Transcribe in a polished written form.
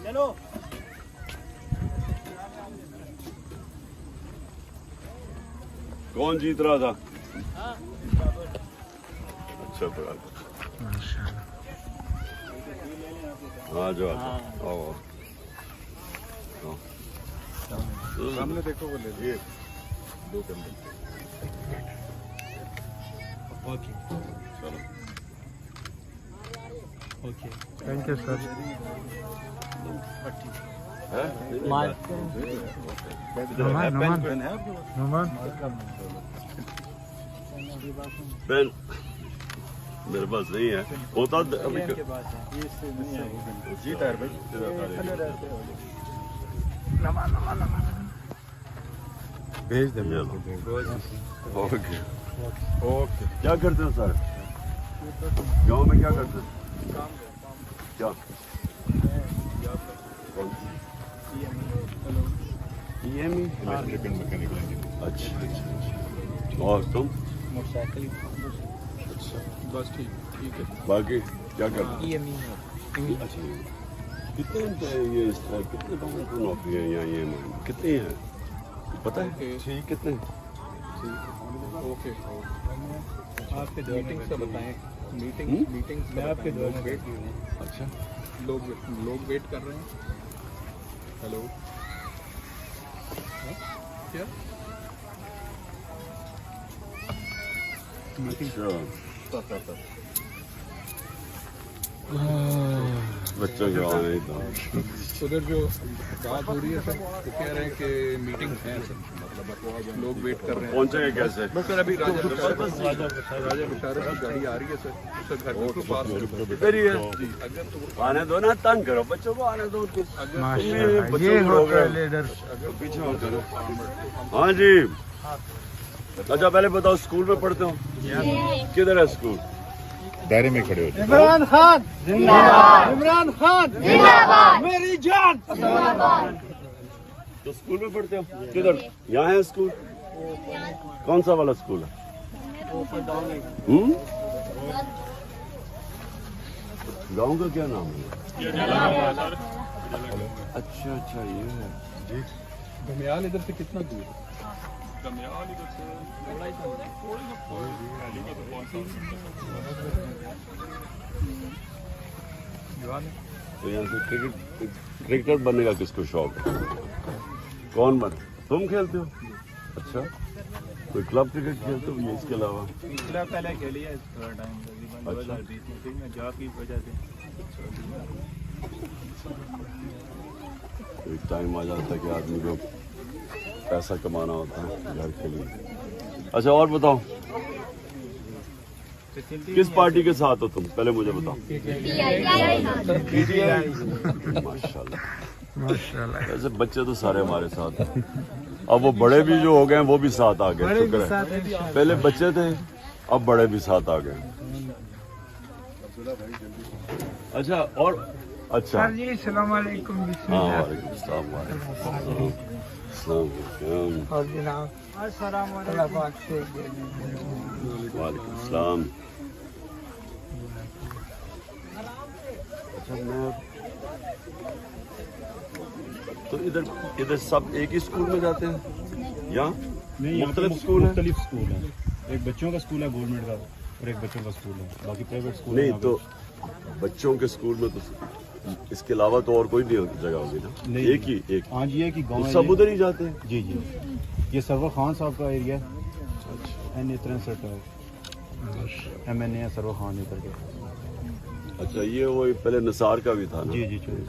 चलो कौन जीत रहा था? अच्छा पढ़ा। हाँ जो आओ सामने देखो वो ले लिए 2 कमरे। ओके चलो ओके थैंक यू सर। है नुमान पेन मेरे पास नहीं है, होता अभी जीत है भाई। भेज दे। ओके ओके क्या करते हो सर? गांव में क्या करते हो? क्या EME? इलेक्ट्रिकल मैकेनिकल अच्छा अच्छा। और तुम? मोटरसाइकिल अच्छा बस ठीक है बाकी क्या करते हो? EME अच्छा कितने ये इस तरह कितने लोगों को नौकरी है यहाँ ये कितनी है पता है? ठीक कितने? ओके आपके मीटिंग्स का बताएं। मीटिंग्स मैं आपके दौर में वेट अच्छा लोग वेट कर रहे हैं। हेलो क्या अच्छा बच्चों के आने ही था। उधर जो बात हो रही है सर वो कह रहे हैं कि मीटिंग्स हैं सर, मतलब लोग वेट कर रहे हैं। पहुंचेंगे कैसे? सर अभी राजा बशारत की गाड़ी आ रही है सर, उसका घर बिल्कुल पास है। इधर ही है। अगर तो आने दो ना, तंग करो बच्चों को, आने दो कुछ माशाल्लाह ये होता है लीडर। पीछे हो करो। हाँ जी अच्छा पहले बताओ स्कूल में पढ़ते हो? किधर है स्कूल? दायरे में खड़े हो जाओ। इमरान खान जिंदाबाद, इमरान खान जिंदाबाद, मेरी जान। तो स्कूल में पढ़ते हो किधर? यहाँ है स्कूल? कौन सा वाला स्कूल है? गाँव का क्या नाम है? अच्छा अच्छा ये है। घमियाल इधर से कितना दूर है? तो यहाँ से क्रिकेटर बनने का किसको शौक है? कौन बने? तुम खेलते हो? अच्छा कोई क्लब क्रिकेट खेलते हो ये इसके अलावा? पिछला पहले खेली है थोड़ा टाइम तकरीबन 2020 में, फिर मैं जॉब की वजह से। एक टाइम आ जाता है कि आदमी को पैसा कमाना होता है घर के लिए। अच्छा और बताओ किस पार्टी के साथ हो तुम? पहले मुझे बताओ। माशाल्लाह माशाल्लाह ऐसे बच्चे तो सारे हमारे साथ हैं। अब वो बड़े भी जो हो गए हैं वो भी साथ आ गए, शुक्र है। पहले बच्चे थे अब बड़े भी साथ आ गए। अच्छा और अच्छा सर जी अस्सलाम वालेकुम। हाँ वालेकुम अस्सलाम वालेकुम और जनाब अस्सलाम वालेकुम। वालेकुम अस्सलाम। अच्छा मैं तो इधर सब एक ही स्कूल में जाते हैं या मुख्तलिफ स्कूल है? मुख्तलिफ स्कूल है। एक बच्चों का स्कूल है गवर्नमेंट का और एक बच्चों का स्कूल है, बाकी प्राइवेट स्कूल नहीं तो बच्चों के स्कूल में तो इसके अलावा तो और कोई नहीं जगह होगी ना? नहीं। एक ही एक हाँ जी है कि गाँव तो सब उधर ही जाते हैं। जी जी ये सरवर खान साहब का एरिया है। NA 63 है, MNA है सरवर खान इधर के। अच्छा ये वो पहले निसार का भी था ना? जी जी चलिए।